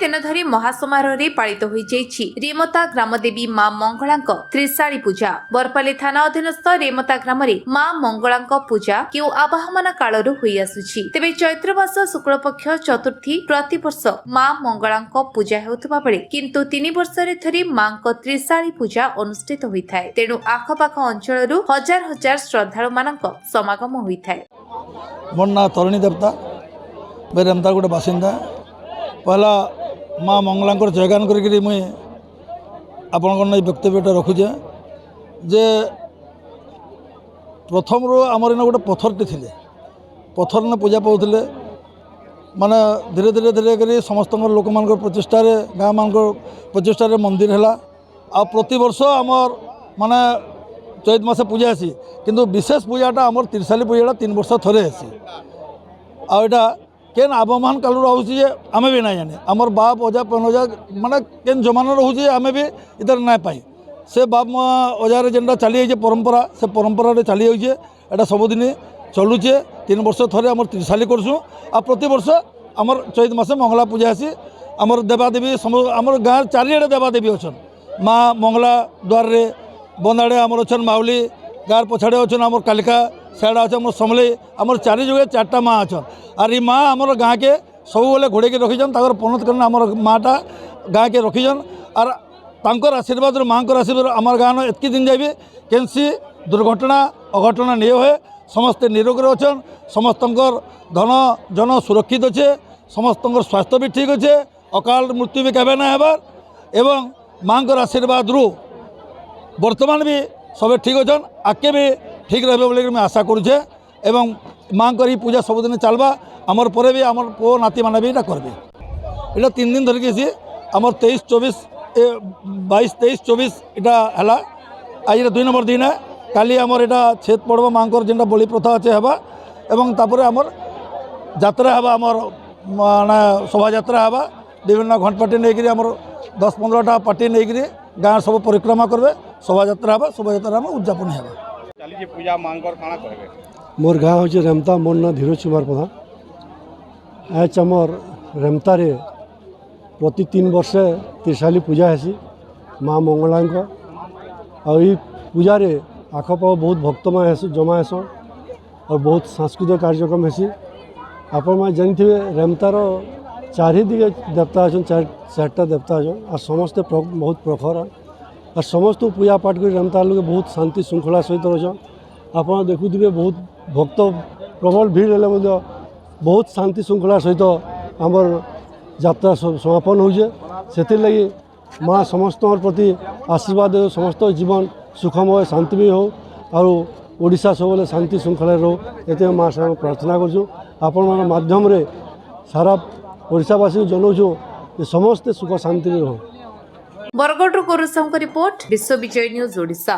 दिन धरी महासमारोह पालित हो रेमता ग्रामदेवी मां मंगला त्रिशाली पूजा। बरपाली थाना अधीनस्थ रेमता ग्राम मां मंगला पूजा क्यों आवाहमान काल तेबे चैत्र मास शुक्ल पक्ष चतुर्थी प्रतिवर्ष मां मंगला पूजा होता बेले किंतु 3 वर्ष थरी मां त्रिशाली पूजा अनुष्ठित होता है। तेणु आखपाख अंचल हजार हजार श्रद्धालु मान समागम होता है। मोर ना तरिणी देवता रेमता गोटे बासिंदा पहला माँ मंगला जयगान करी मुई आपण वक्तव्य रखुचे जे प्रथम रू आमर इन गोटे पत्थरटी थे पत्थर ने पूजा पाते माने धीरे धीरे धीरे कर समस्त लोक मान प्रचेषार गाँ मान प्रचेषार मंदिर है आ प्रति वर्ष आमर माने चैत मास पूजा आसी किंतु विशेष पूजाटा आमर त्रिशाली पूजाटा 3 वर्ष थरे आसी आटा केन आबमान कालू रोचे आमे भी ना जाने आमर बाप अजा पनजा माने केन जमान रोचे आमे भी इधर ना पाई से बाप अजार जेनटा चली जाइए परंपरा से परंपरा चली जाइए एटा सबुदिन चलुचे 3 वर्ष थरे आमर त्रिशाली करसुँ आ प्रति वर्ष आमर चैत मासे मंगला पूजा आसी आमर देवादेवी आमर गाँव चारिड़े देवादेवी अच्छन माँ मंगला द्वार रे बंदाड़े आमर अच्छन माउली गाँव पछाड़े अच्छन आमर कालिका साइड अच्छे आम समले आमर चारि जुगे 4टा माँ अच्छन आर ये माँ आमर गाँ के सब बेले घोड़े के रखीजन ताकर पनत कर आमर माँटा गाँ के रखीजन आर तांकर आशीर्वाद माँ आशीर्वाद आमर गाँव एतकी दिन जाबी केनसी दुर्घटना अघटना नहीं हुए समस्ते निरोग अच्छन समस्त धन जन सुरक्षित अच्छे समस्त स्वास्थ्य भी ठीक अच्छे अकाल मृत्यु भी केवे ना हेबार एवं माँ आशीर्वाद रु वर्तमान भी सब ठीक अच्छन आगे भी ठीक रहे बोले मैं आशा करुचे एवं माँ की पूजा सबुदिन चलवा आमर पर भी आमर पो नाती मैंने भी करबे इटा 3 दिन धरिकी आमर 23-24 22-23-24 इटा है आज 2 नंबर दिन है काली आमर इटा छेद पड़ब माँ जेनटा बलि प्रथा अच्छे हवा एवं तापर आमर यात्रा हवा आमर माने शोभा यात्रा हवा विभिन्न घंटपाटी नहीं आमर 10-15टा पार्टी नहीं गाँव सब परिक्रमा करबे शोभा यात्रा हवा शोभा यात्रा उद्यापन है पूजा मांगर काना करबे मोर गाँव हूँ रेमता मोर ना धीरज कुमार प्रधान आज आमर रेमता रे प्रति 3 वर्ष त्रिशाली पूजा हेसी माँ मंगला आई पूजा रे आखपाख बहुत भक्त मैं जमा हेस और बहुत सांस्कृतिक कार्यक्रम हेसी आपण मैं जानते रेमतार चारिदिगे देवता अच्छा 4टा देवता अच्छा और समस्ते बहुत प्रखर और समस्त पूजा पाठ कर रेमता लोग बहुत शांति श्रृंखला सहित रचन आप देखुवे बहुत भक्त प्रबल भीड़ हेल्ले बहुत शांति श्रृंखला सहित आमर यात्रा समापन होजे से लगी माँ समस्त प्रति आशीर्वाद समस्त जीवन सुखमय शांति हो और ओडिशा सब शांति श्रृंखला रो ये माँ से प्रार्थना करूँ आपण माध्यम रे सारा ओडिशावासी जनाऊँ समस्ते सुख शांति रहो। बरगढ़ गुरुसाह रिपोर्ट विश्व विजय न्यूज ओडिशा।